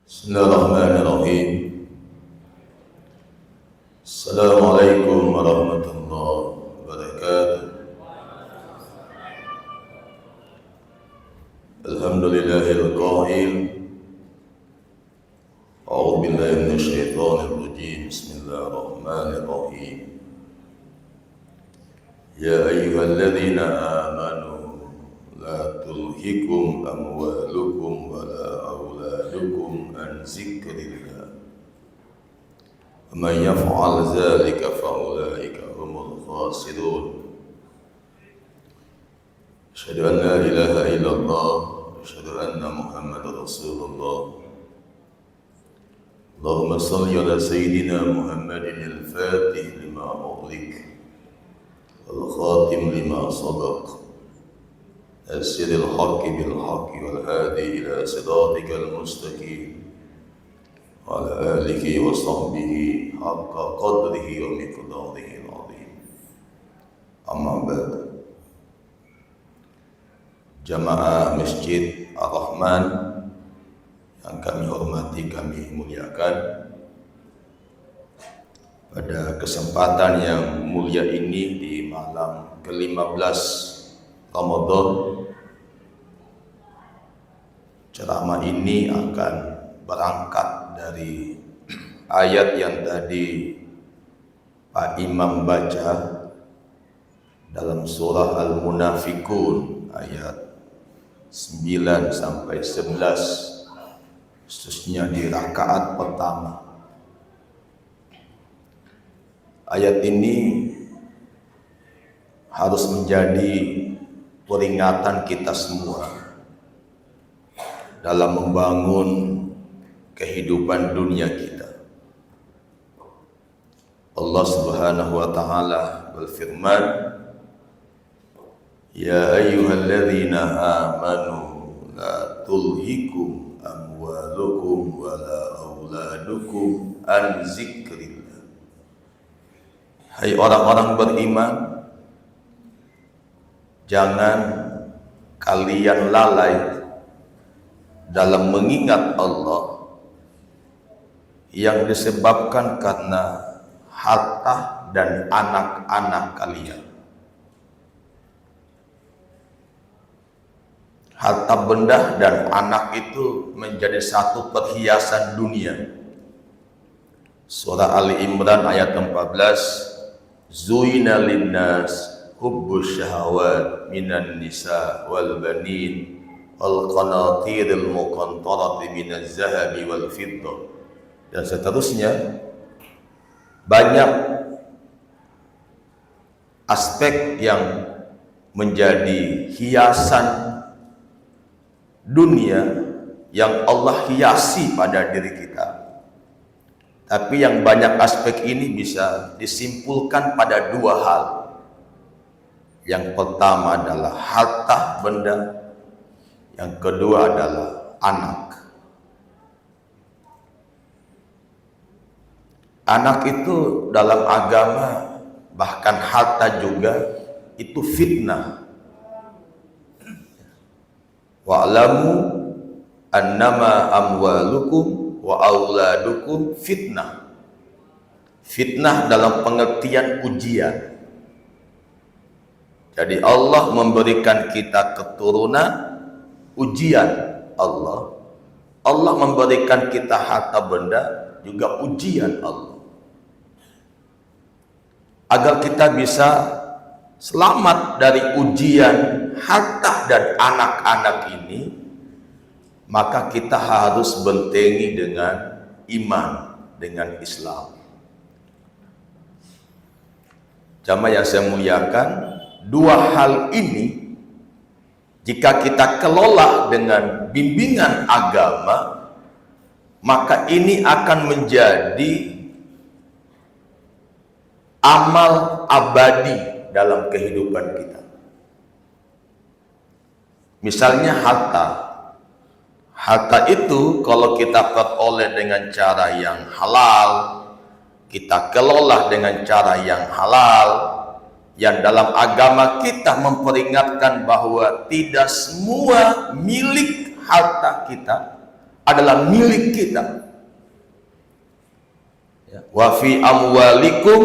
Bismillahirrahmanirrahim. Assalamualaikum warahmatullahi wabarakatuh. Alhamdulillahil qail. A'udzu billahi minasy syaithanir rajim. Bismillahirrahmanirrahim. Ya ayyuhalladzina amanu la tulhikum amwalukum wala auladukum an zikrillah. Man yaf'al dzalika fa ulaika humul khasirun. Asyhadu an la ilaha illallah wa asyhadu anna Muhammadar Rasulullah. Allahumma shalli ala sayyidina Muhammadin al-Fatih lima ughliq wal khatim lima sabaq. Nasiril haqqi bil haqqi wal hadi ila siratikal mustaqim. Wa ala alihi wa sahbihi haqqa qadrihi wa miqdarihi al-azim. Amma ba'd. Jamaah Masjid Ar-Rahman yang kami hormati, kami muliakan, pada kesempatan yang mulia ini di malam ke-15 Ramadan, ceramah ini akan berangkat dari ayat yang tadi Pak Imam baca dalam surah Al-Munafiqun ayat 9 sampai 11, khususnya di rakaat pertama. Ayat ini harus menjadi peringatan kita semua dalam membangun kehidupan dunia kita. Allah Subhanahu wa taala berfirman, Ya ayyuhalladzina amanu la tulhikum amwalukum wala auladukum an zikrillah. Hai orang-orang beriman, jangan kalian lalai dalam mengingat Allah yang disebabkan karena harta dan anak-anak kalian. Harta benda dan anak itu menjadi satu perhiasan dunia. Surah Ali Imran ayat 14, Zuina linnas hubbus syahawat minan nisa wal banin wal qanatiril muqantarati minaz zahabi wal fiddah, dan seterusnya. Banyak aspek yang menjadi hiasan dunia yang Allah hiasi pada diri kita. Tapi yang banyak aspek ini bisa disimpulkan pada dua hal. Yang pertama adalah harta benda, yang kedua adalah anak. Anak itu dalam agama, bahkan harta juga, itu fitnah. Wa'lamu annama amwalukum wa auladukum fitnah. Fitnah dalam pengertian ujian. Jadi Allah memberikan kita keturunan, ujian Allah. Allah memberikan kita harta benda, juga ujian Allah. Agar kita bisa selamat dari ujian harta dan anak-anak ini, maka kita harus bentengi dengan iman, dengan Islam. Jamaah yang saya muliakan, dua hal ini jika kita kelola dengan bimbingan agama, maka ini akan menjadi amal abadi dalam kehidupan kita. Misalnya harta. Harta itu kalau kita peroleh dengan cara yang halal, kita kelola dengan cara yang halal, yang dalam agama kita memperingatkan bahwa tidak semua milik harta kita adalah milik kita. Wa fi amwalikum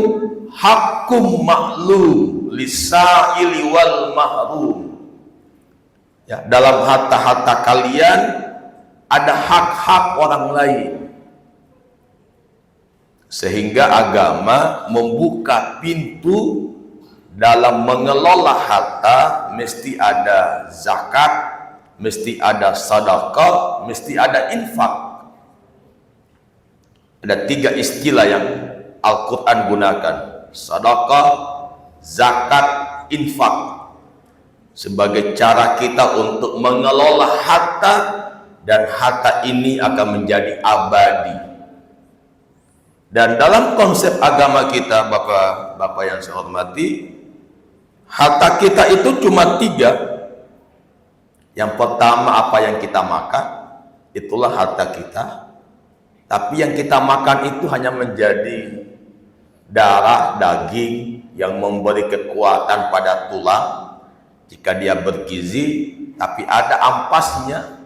hakkum ma'lum lisa'ili wal mahrum. Ya, dalam harta-harta kalian ada hak-hak orang lain. Sehingga agama membuka pintu dalam mengelola harta, mesti ada zakat, mesti ada sedekah, mesti ada infak. Ada 3 istilah yang Al-Quran gunakan: sedekah, zakat, infak, sebagai cara kita untuk mengelola harta, dan harta ini akan menjadi abadi. Dan dalam konsep agama kita, Bapak-bapak yang saya hormati, harta kita itu cuma 3. Yang pertama, apa yang kita makan, itulah harta kita. Tapi yang kita makan itu hanya menjadi darah, daging yang memberi kekuatan pada tulang jika dia bergizi, tapi ada ampasnya,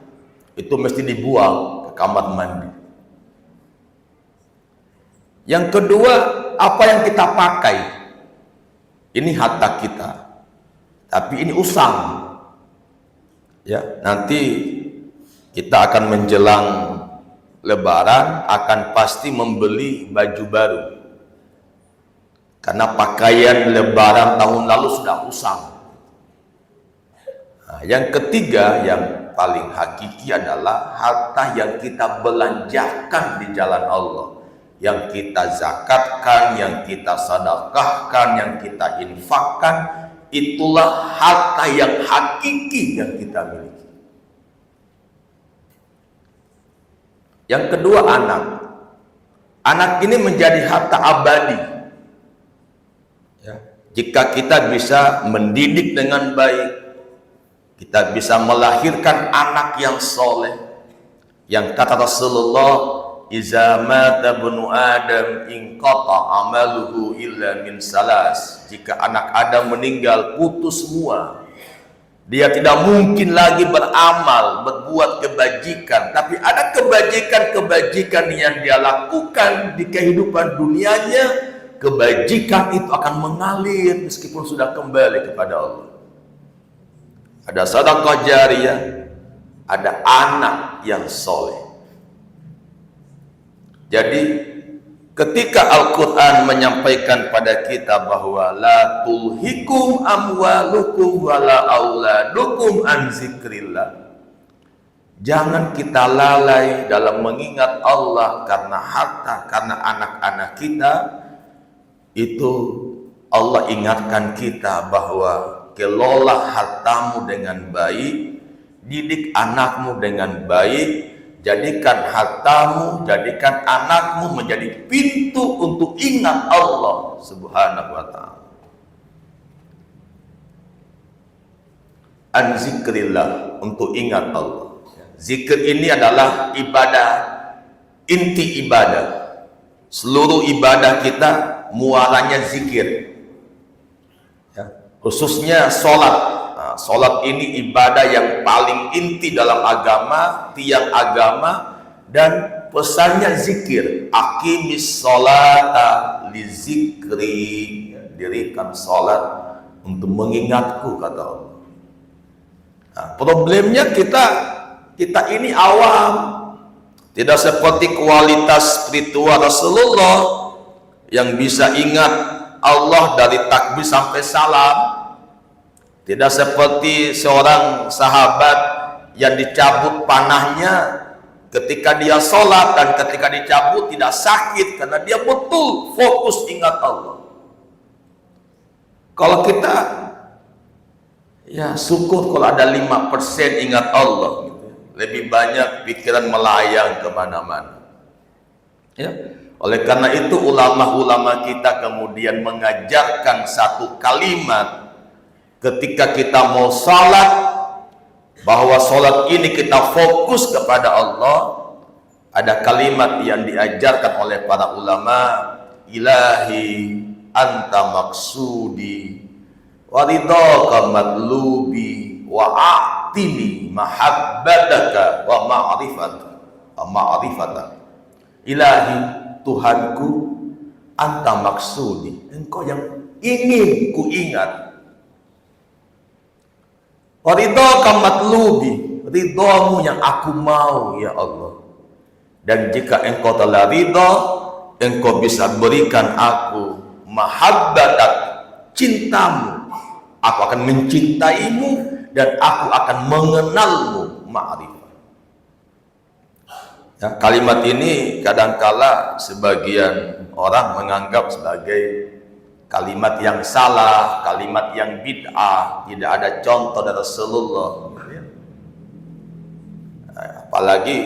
itu mesti dibuang ke kamar mandi. Yang kedua, apa yang kita pakai, ini harta kita, tapi ini usang. Ya, nanti kita akan menjelang Lebaran akan pasti membeli baju baru, karena pakaian Lebaran tahun lalu sudah usang. Nah, yang ketiga, yang paling hakiki adalah harta yang kita belanjakan di jalan Allah, yang kita zakatkan, yang kita sedekahkan, yang kita infakkan. Itulah harta yang hakiki yang kita miliki. Yang kedua, anak. Anak ini menjadi harta abadi. Ya. Jika kita bisa mendidik dengan baik, kita bisa melahirkan anak yang soleh. Yang kata Rasulullah, "Iza mata ibnu Adam inqata amaluhu illa min salas." Jika anak Adam meninggal, putus semua. Dia tidak mungkin lagi beramal, berbuat kebajikan. Tapi ada kebajikan-kebajikan yang dia lakukan di kehidupan dunianya. Kebajikan itu akan mengalir meskipun sudah kembali kepada Allah. Ada sedekah jariyah, ada anak yang soleh. Jadi ketika Al-Quran menyampaikan pada kita bahwa la tulhikum amwalukum wala auladukum an zikrillah, jangan kita lalai dalam mengingat Allah karena harta, karena anak-anak kita. Itu Allah ingatkan kita bahwa kelola hartamu dengan baik, didik anakmu dengan baik. Jadikan hartamu, jadikan anakmu menjadi pintu untuk ingat Allah Subhanahu wa ta'ala. An zikrillah, untuk ingat Allah. Zikir ini adalah ibadah, inti ibadah. Seluruh ibadah kita muaranya zikir. Ya, khususnya sholat. Salat ini ibadah yang paling inti dalam agama, tiang agama, dan pesannya zikir. Aqimis sholata li zikri, dirikan salat untuk mengingatku, kata Allah. Nah, problemnya kita ini awam, tidak seperti kualitas spiritual Rasulullah yang bisa ingat Allah dari takbir sampai salam. Tidak seperti seorang sahabat yang dicabut panahnya ketika dia sholat, dan ketika dicabut tidak sakit karena dia betul fokus ingat Allah. Kalau kita ya syukur kalau ada 5% ingat Allah gitu. Lebih banyak pikiran melayang kemana-mana. Ya. Oleh karena itu ulama-ulama kita kemudian mengajarkan satu kalimat ketika kita mau salat, bahwa salat ini kita fokus kepada Allah. Ada kalimat yang diajarkan oleh para ulama, ilahi anta maksudi wa ridhaka matlubi wa a'tini mahabbataka wa ma'rifat. ma'rifatan. Ilahi, Tuhanku, anta maksudi, engkau yang ingin ku ingat. Waridhaka matlubi, ridhamu yang aku mau ya Allah. Dan jika engkau telah ridha, engkau bisa berikan aku mahabbatak, cintamu. Aku akan mencintaimu dan aku akan mengenalmu, ma'rifah. Ya, kalimat ini kadangkala sebagian orang menganggap sebagai kalimat yang salah, kalimat yang bid'ah, tidak ada contoh dari Rasulullah. Apalagi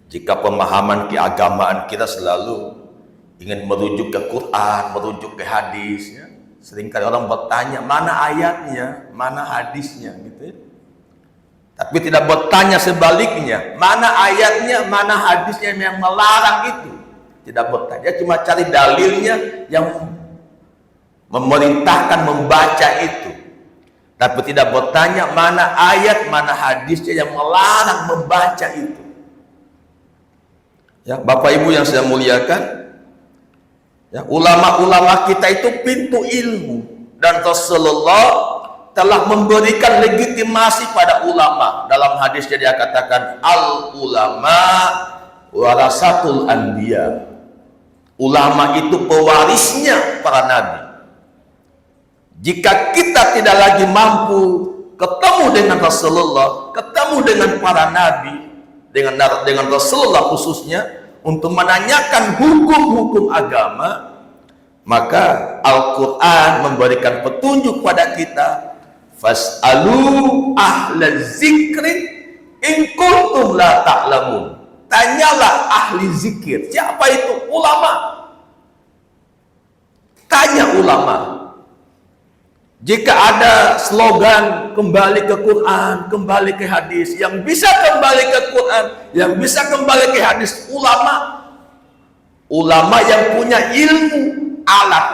jika pemahaman keagamaan kita selalu ingin merujuk ke Quran, merujuk ke hadis. Ya. Seringkali orang bertanya, mana ayatnya, mana hadisnya, gitu ya. Tapi tidak bertanya sebaliknya, mana ayatnya, mana hadisnya yang melarang itu. Tidak bertanya, cuma cari dalilnya yang memerintahkan membaca itu. Tapi tidak bertanya mana ayat, mana hadisnya yang melarang membaca itu. Ya, Bapak Ibu yang saya muliakan, ya, ulama-ulama kita itu pintu ilmu. Dan Rasulullah telah memberikan legitimasi pada ulama. Dalam hadisnya dia katakan, al ulama warasatul anbiya. Ulama itu pewarisnya para nabi. Jika kita tidak lagi mampu ketemu dengan Rasulullah, ketemu dengan para nabi, dengan Rasulullah khususnya, untuk menanyakan hukum-hukum agama, maka Al-Quran memberikan petunjuk pada kita. Fas'alu ahla zikri in kuntum la ta'lamun. Tanyalah ahli zikir. Siapa itu? Ulama. Tanya ulama. Jika ada slogan kembali ke Quran, kembali ke hadis, yang bisa kembali ke Quran, yang bisa kembali ke hadis, ulama. Ulama yang punya ilmu alat.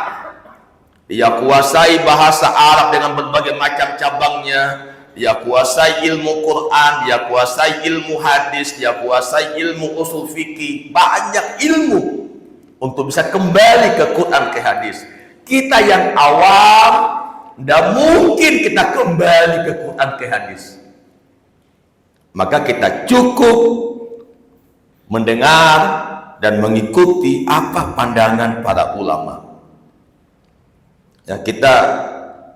Dia kuasai bahasa Arab dengan berbagai macam cabangnya. Dia kuasai ilmu Quran, dia kuasai ilmu hadis, dia kuasai ilmu usul fikih. Banyak ilmu untuk bisa kembali ke Quran, ke hadis. Kita yang awam, tidak mungkin kita kembali ke Quran, ke hadis. Maka kita cukup mendengar dan mengikuti apa pandangan para ulama. Ya, kita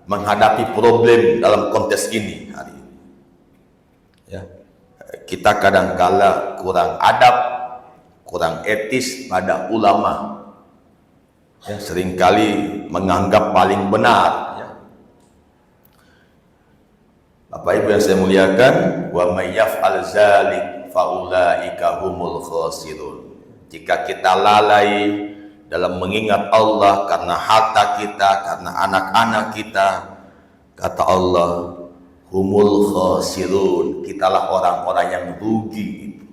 menghadapi problem dalam konteks ini hari ini. Ya, kita kadangkala kurang adab, kurang etis pada ulama. Ya, seringkali menganggap paling benar. Ya. Bapak Ibu yang saya muliakan, wa may yaf'al zalik faulaika humul khasirun. Jika kita lalai dalam mengingat Allah karena harta kita, karena anak-anak kita, kata Allah, humul khasirun, kitalah orang-orang yang rugi.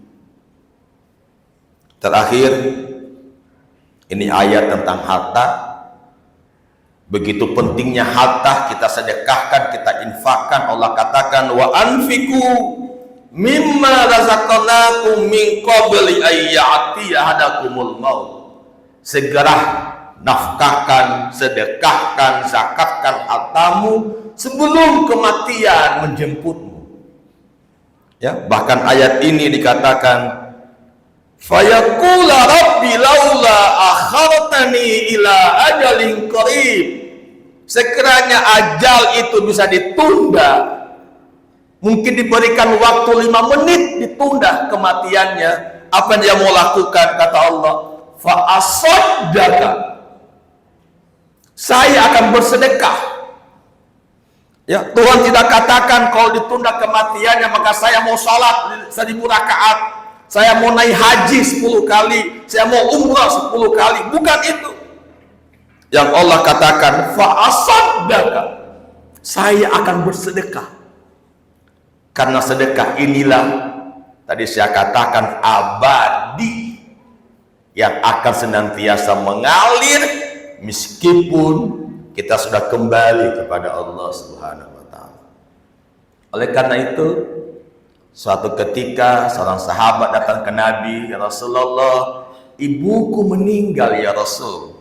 Terakhir, ini ayat tentang harta. Begitu pentingnya harta, kita sedekahkan, kita infakkan. Allah katakan, wa anfiku mimma razaqnakum min qabli ayyatiya ahadakumul maut. Segera nafkahkan, sedekahkan, zakatkan hartamu sebelum kematian menjemputmu. Ya, bahkan ayat ini dikatakan, fayaqula rabbi laula akhartani ila ajalin qarib. Sekiranya ajal itu bisa ditunda, mungkin diberikan waktu 5 menit, ditunda kematiannya, apa yang dia mau lakukan? Kata Allah, fa'asaddaka, saya akan bersedekah. Ya, Tuhan tidak katakan kalau ditunda kematiannya maka saya mau salat 1000 rakaat, saya mau naik haji 10 kali, saya mau umrah 10 kali. Bukan itu. Yang Allah katakan, fa'asaddaka, saya akan bersedekah. Karena sedekah inilah tadi saya katakan abadi, yang akan senantiasa mengalir meskipun kita sudah kembali kepada Allah Subhanahu wa taala. Oleh karena itu, Suatu ketika seorang sahabat datang ke Nabi, "Ya Rasulullah, ibuku meninggal ya Rasul.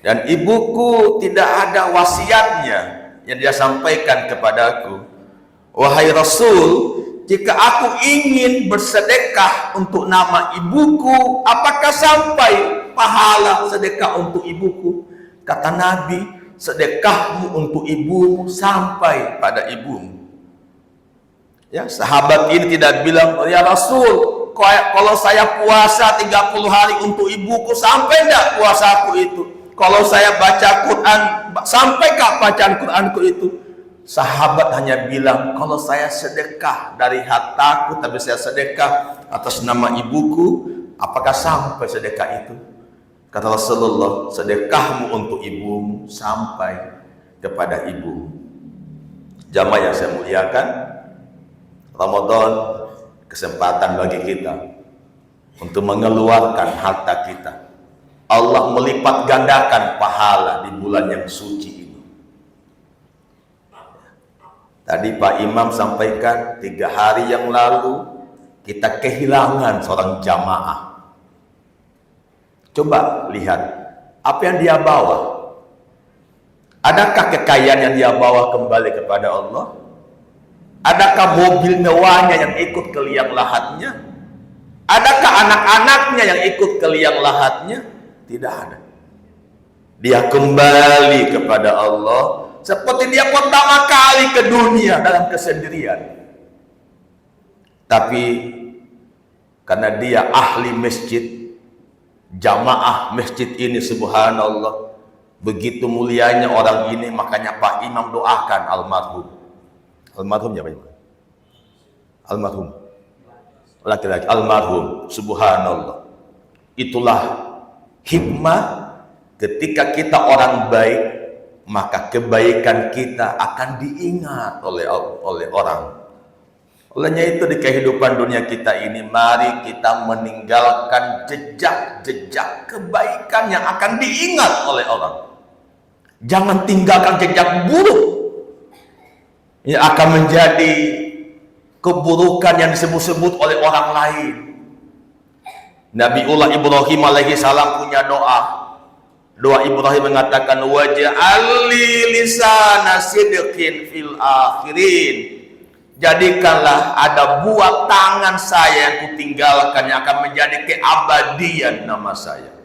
Dan ibuku tidak ada wasiatnya yang dia sampaikan kepadaku. Wahai Rasul, jika aku ingin bersedekah untuk nama ibuku, apakah sampai pahala sedekah untuk ibuku?" Kata Nabi, sedekahmu untuk ibumu sampai pada ibumu. Ya, sahabat ini tidak bilang, "Ya Rasul, kalau saya puasa 30 hari untuk ibuku, sampai enggak puasaku itu? Kalau saya baca Quran, sampaikah bacaan Quranku itu?" Sahabat hanya bilang, "Kalau saya sedekah dari hartaku, tapi saya sedekah atas nama ibuku, apakah sampai sedekah itu?" Kata Rasulullah, sedekahmu untuk ibumu sampai kepada ibumu. Jamaah yang saya muliakan, Ramadan kesempatan bagi kita untuk mengeluarkan harta kita. Allah melipat gandakan pahala di bulan yang suci ini. Tadi Pak Imam sampaikan 3 hari yang lalu kita kehilangan seorang jamaah. Coba lihat apa yang dia bawa. Adakah kekayaan yang dia bawa kembali kepada Allah? Adakah mobil mewahnya yang ikut ke liang lahatnya? Adakah anak-anaknya yang ikut ke liang lahatnya? Tidak ada. Dia kembali kepada Allah seperti dia pertama kali ke dunia dalam kesendirian. Tapi karena dia ahli masjid, jamaah masjid ini, subhanallah, begitu mulianya orang ini, makanya Pak Imam doakan almarhum. Almarhum ya Pak Imam? Almarhum. Laki-laki, almarhum, subhanallah. Itulah hikmah ketika kita orang baik, maka kebaikan kita akan diingat oleh orang. Olehnya itu di kehidupan dunia kita ini, mari kita meninggalkan jejak-jejak kebaikan yang akan diingat oleh orang. Jangan tinggalkan jejak buruk yang akan menjadi keburukan yang disebut-sebut oleh orang lain. Nabiullah Ibrahim alaihi salam punya doa. Doa Ibrahim mengatakan, waj'alli lisana sidqin fil akhirin. Jadikanlah ada buah tangan saya yang kutinggalkan yang akan menjadi keabadian nama saya.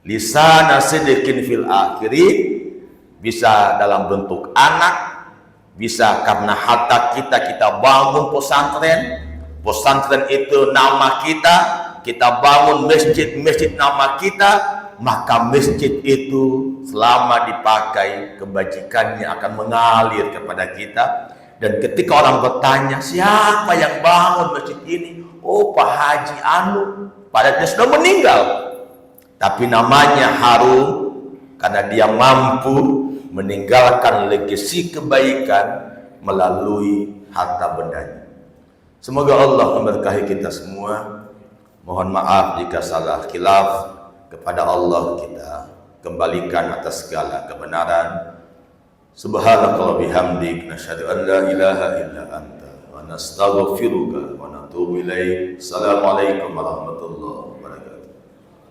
Lisana sidqin fil akhirin bisa dalam bentuk anak, bisa karena harta kita bangun pesantren. Pesantren itu nama kita bangun masjid nama kita, maka masjid itu selama dipakai kebajikannya akan mengalir kepada kita. Dan ketika orang bertanya, siapa yang bangun masjid ini? Oh, Pak Haji Anu, padahal dia sudah meninggal, tapi namanya harum karena dia mampu meninggalkan legasi kebaikan melalui harta bendanya. Semoga Allah memberkahi kita semua. Mohon maaf jika salah khilaf. Kepada Allah kita kembalikan atas segala kebenaran. Subhanakallah bihamdik, nasyhadu an la ilaha illa anta, wa nastaghfiruka wa natubu ilaik. Assalamualaikum warahmatullahi wabarakatuh.